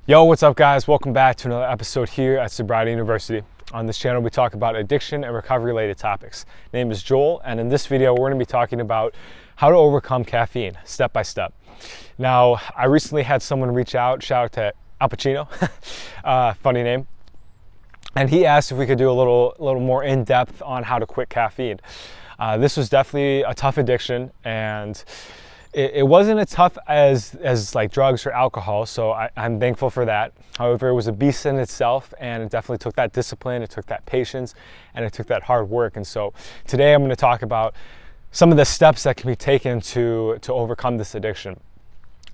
Yo, what's up guys? Welcome back to another episode here at Sobriety University. On this channel we talk about addiction and recovery related topics. My name is Joel, and in this video we're going to be talking about how to overcome caffeine step by step. Now, I recently had someone reach out, shout out to Al Pacino, funny name, and he asked if we could do a little more in-depth on how to quit caffeine. This was definitely a tough addiction, and it wasn't as tough as like drugs or alcohol, so I'm thankful for that. However, it was a beast in itself, and it definitely took that discipline, it took that patience, and it took that hard work. And so today I'm going to talk about some of the steps that can be taken to overcome this addiction,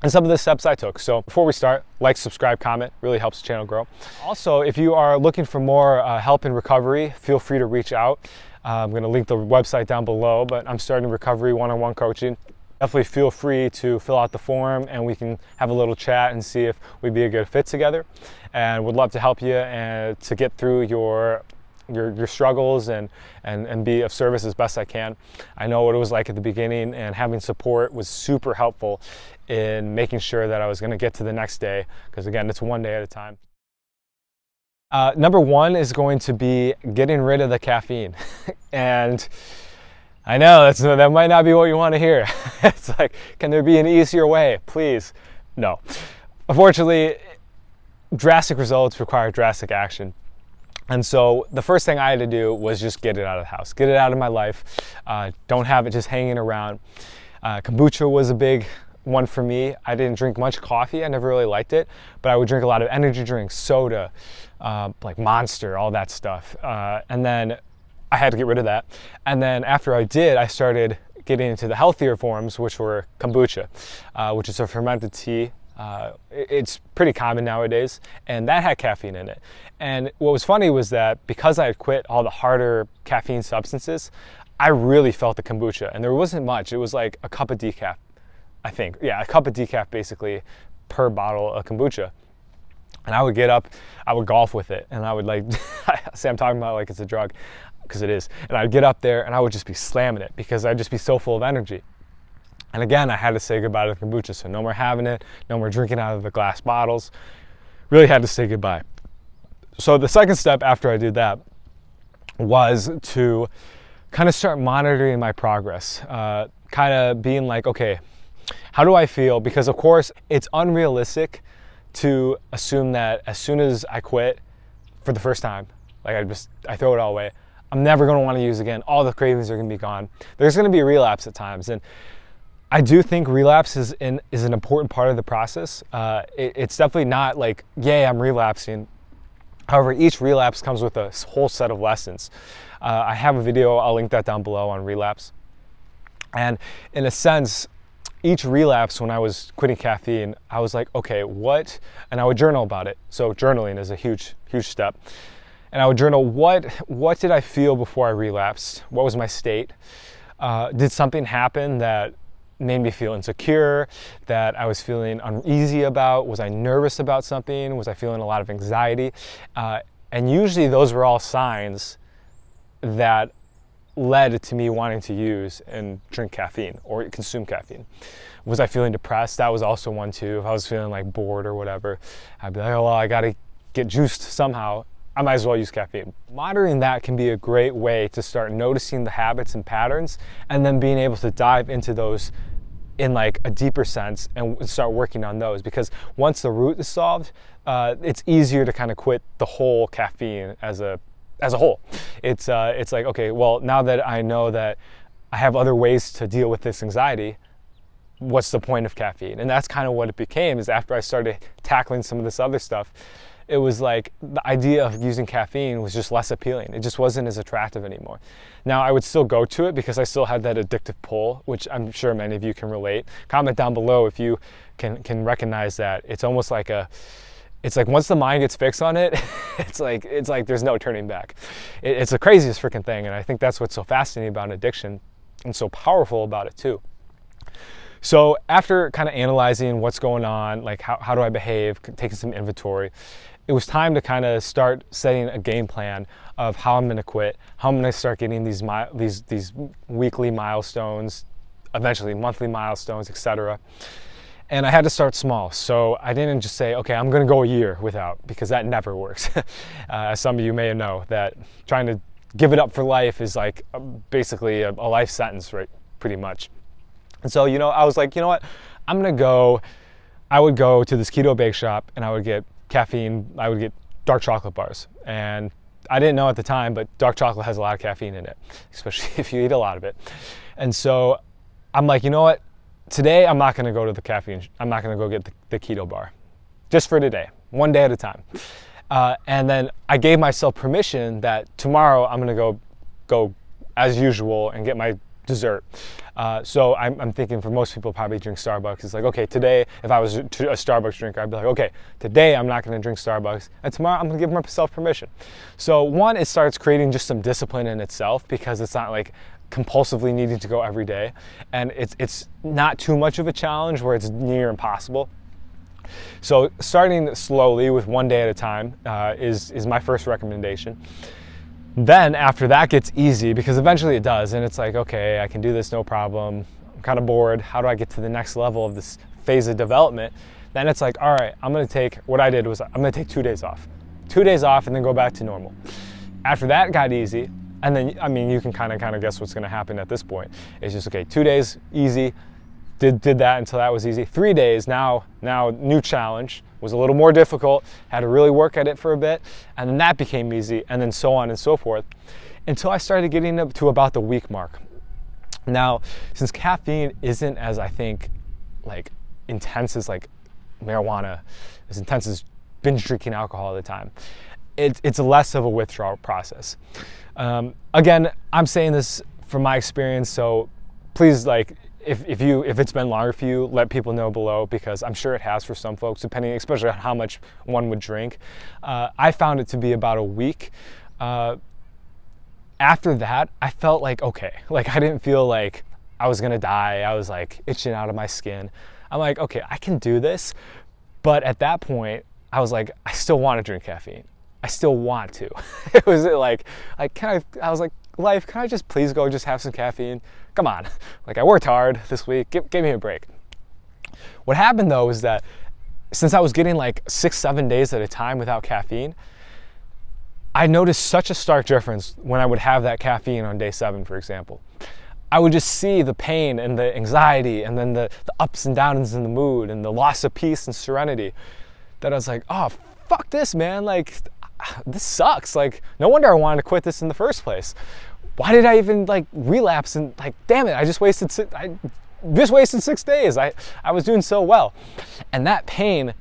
and some of the steps I took. So before we start, like, subscribe, comment, really helps the channel grow. Also, if you are looking for more help in recovery, feel free to reach out. I'm going to link the website down below, but I'm starting recovery one-on-one coaching. Definitely feel free to fill out the form and we can have a little chat and see if we'd be a good fit together. And would love to help you and to get through your struggles and be of service as best I can. I know what it was like at the beginning, and having support was super helpful in making sure that I was going to get to the next day, because again, it's one day at a time. Number one is going to be getting rid of the caffeine. And I know that might not be what you want to hear. It's like, can there be an easier way? Please. No. Unfortunately, drastic results require drastic action. And so the first thing I had to do was just get it out of the house, get it out of my life. Don't have it just hanging around. Kombucha was a big one for me. I didn't drink much coffee. I never really liked it, but I would drink a lot of energy drinks, soda, like Monster, all that stuff. And then I had to get rid of that. And then after I did, I started getting into the healthier forms, which were kombucha, which is a fermented tea. It's pretty common nowadays, and that had caffeine in it. And what was funny was that because I had quit all the harder caffeine substances, I really felt the kombucha, and there wasn't much. It was like a cup of decaf, I think. Yeah, a cup of decaf basically per bottle of kombucha. And I would get up, I would golf with it, and I would like, say I'm talking about like it's a drug, because it is. And I'd get up there and I would just be slamming it because I'd just be so full of energy. And again, I had to say goodbye to the kombucha, so no more having it, no more drinking out of the glass bottles. Really had to say goodbye. So the second step after I did that was to kind of start monitoring my progress, kind of being like, okay, how do I feel? Because of course, it's unrealistic to assume that as soon as I quit for the first time, like I throw it all away, I'm never going to want to use again. All the cravings are going to be gone. There's going to be a relapse at times, and I do think relapse is an important part of the process. It's definitely not like, yay, I'm relapsing. However, each relapse comes with a whole set of lessons. I have a video, I'll link that down below, on relapse. And in a sense, each relapse when I was quitting caffeine, I was like, okay, what? And I would journal about it. So journaling is a huge step. And I would journal, what did I feel before I relapsed? What was my state? Did something happen that made me feel insecure, that I was feeling uneasy about? Was I nervous about something? Was I feeling a lot of anxiety? And usually those were all signs that led to me wanting to use and drink caffeine or consume caffeine. Was I feeling depressed? That was also one too. If I was feeling like bored or whatever, I'd be like, oh, well, I gotta get juiced somehow. I might as well use caffeine. Monitoring that can be a great way to start noticing the habits and patterns, and then being able to dive into those in like a deeper sense and start working on those. Because once the root is solved, it's easier to kind of quit the whole caffeine as a whole. It's like, okay, well, now that I know that I have other ways to deal with this anxiety, what's the point of caffeine? And that's kind of what it became, is after I started tackling some of this other stuff, it was like the idea of using caffeine was just less appealing. It just wasn't as attractive anymore. Now, I would still go to it because I still had that addictive pull, which I'm sure many of you can relate. Comment down below if you can recognize that. It's almost like it's like once the mind gets fixed on it, it's like there's no turning back. It's the craziest freaking thing, and I think that's what's so fascinating about addiction and so powerful about it too. So after kind of analyzing what's going on, like how do I behave, taking some inventory, it was time to kind of start setting a game plan of how I'm going to quit, how I'm going to start getting these weekly milestones, eventually monthly milestones, etc. And I had to start small. So I didn't just say, okay, I'm gonna go a year without, because that never works. As some of you may know, that trying to give it up for life is like basically a life sentence, right? Pretty much. And so, you know, I was like, you know what? I would go to this keto bake shop and I would get caffeine, I would get dark chocolate bars. And I didn't know at the time, but dark chocolate has a lot of caffeine in it, especially if you eat a lot of it. And so I'm like, you know what? Today, I'm not gonna go to the caffeine, I'm not gonna go get the keto bar. Just for today, one day at a time. And then I gave myself permission that tomorrow I'm gonna go as usual and get my dessert. So I'm thinking for most people probably drink Starbucks. It's like, okay, today, if I was a Starbucks drinker, I'd be like, okay, today I'm not gonna drink Starbucks, and tomorrow I'm gonna give myself permission. So one, it starts creating just some discipline in itself, because it's not like compulsively needing to go every day, and it's not too much of a challenge where it's near impossible. So starting slowly with one day at a time is my first recommendation. Then after that gets easy, because eventually it does, and it's like, okay, I can do this, no problem. I'm kind of bored. How do I get to the next level of this phase of development? Then it's like, all right, what I did was I'm gonna take 2 days off. 2 days off and then go back to normal. After that got easy, and then, I mean, you can kind of guess what's gonna happen at this point. It's just, okay, 2 days, easy, did that until that was easy. 3 days, now new challenge, was a little more difficult, had to really work at it for a bit, and then that became easy, and then so on and so forth, until I started getting up to about the week mark. Now, since caffeine isn't as, I think, like intense as like marijuana, as intense as binge drinking alcohol all the time, it's less of a withdrawal process. Again, I'm saying this from my experience, so please, like, if it's been longer for you, let people know below, because I'm sure it has for some folks, depending, especially on how much one would drink. I found it to be about a week. After that, I felt like, okay, like I didn't feel like I was gonna die. I was like itching out of my skin. I'm like, okay, I can do this. But at that point, I was like, I still want to drink caffeine. I still want to. It was like I was like, life, can I just please go just have some caffeine? Come on. Like, I worked hard this week, give me a break. What happened though is that since I was getting like 6-7 days at a time without caffeine, I noticed such a stark difference when I would have that caffeine on day 7, for example. I would just see the pain and the anxiety, and then the ups and downs in the mood, and the loss of peace and serenity, that I was like, oh, fuck this, man. Like, this sucks. Like, no wonder I wanted to quit this in the first place. Why did I even like relapse? And like, damn it, I just wasted 6 days. I was doing so well. And that pain,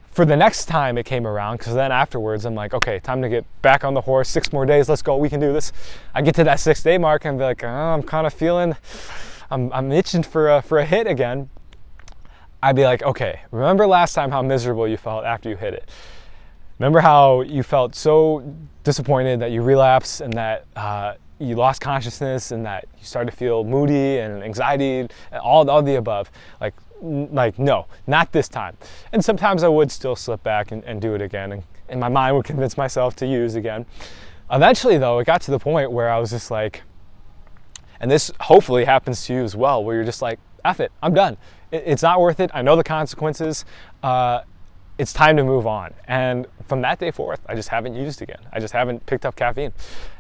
for the next time it came around, because then afterwards I'm like, okay, time to get back on the horse. 6 more days, let's go, we can do this. I get to that 6-day mark and be like, oh, I'm kind of feeling, I'm itching for a hit again. I'd be like, okay, remember last time how miserable you felt after you hit it? Remember how you felt so disappointed that you relapsed, and that you lost consciousness, and that you started to feel moody and anxiety, and all the above? Like, no, not this time. And sometimes I would still slip back and do it again, and my mind would convince myself to use again. Eventually though, it got to the point where I was just like, and this hopefully happens to you as well, where you're just like, F it, I'm done. It's not worth it. I know the consequences. It's time to move on. And from that day forth, I just haven't used again. I just haven't picked up caffeine.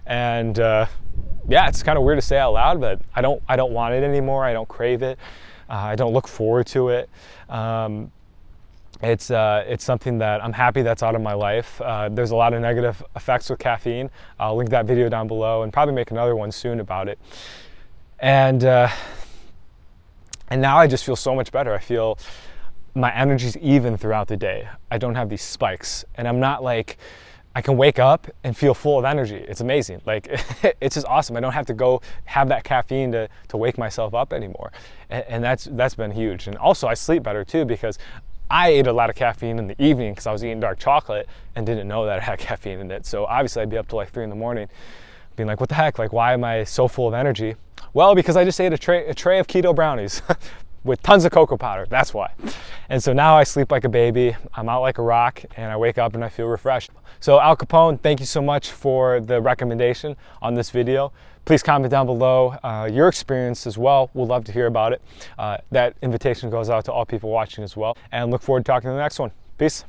And yeah, it's kind of weird to say out loud, but I don't want it anymore. I don't crave it. I don't look forward to it. It's something that I'm happy that's out of my life. There's a lot of negative effects with caffeine. I'll link that video down below, and probably make another one soon about it. And now I just feel so much better. I feel my energy's even throughout the day. I don't have these spikes, and I'm not like, I can wake up and feel full of energy. It's amazing. Like, it's just awesome. I don't have to go have that caffeine to wake myself up anymore. And that's been huge. And also I sleep better too, because I ate a lot of caffeine in the evening because I was eating dark chocolate and didn't know that it had caffeine in it. So obviously I'd be up till like 3 in the morning being like, what the heck? Like, why am I so full of energy? Well, because I just ate a tray of keto brownies. with tons of cocoa powder, that's why. And so now I sleep like a baby, I'm out like a rock, and I wake up and I feel refreshed. So Al Capone, thank you so much for the recommendation on this video. Please comment down below your experience as well. We'd love to hear about it. That invitation goes out to all people watching as well. And look forward to talking to the next one. Peace.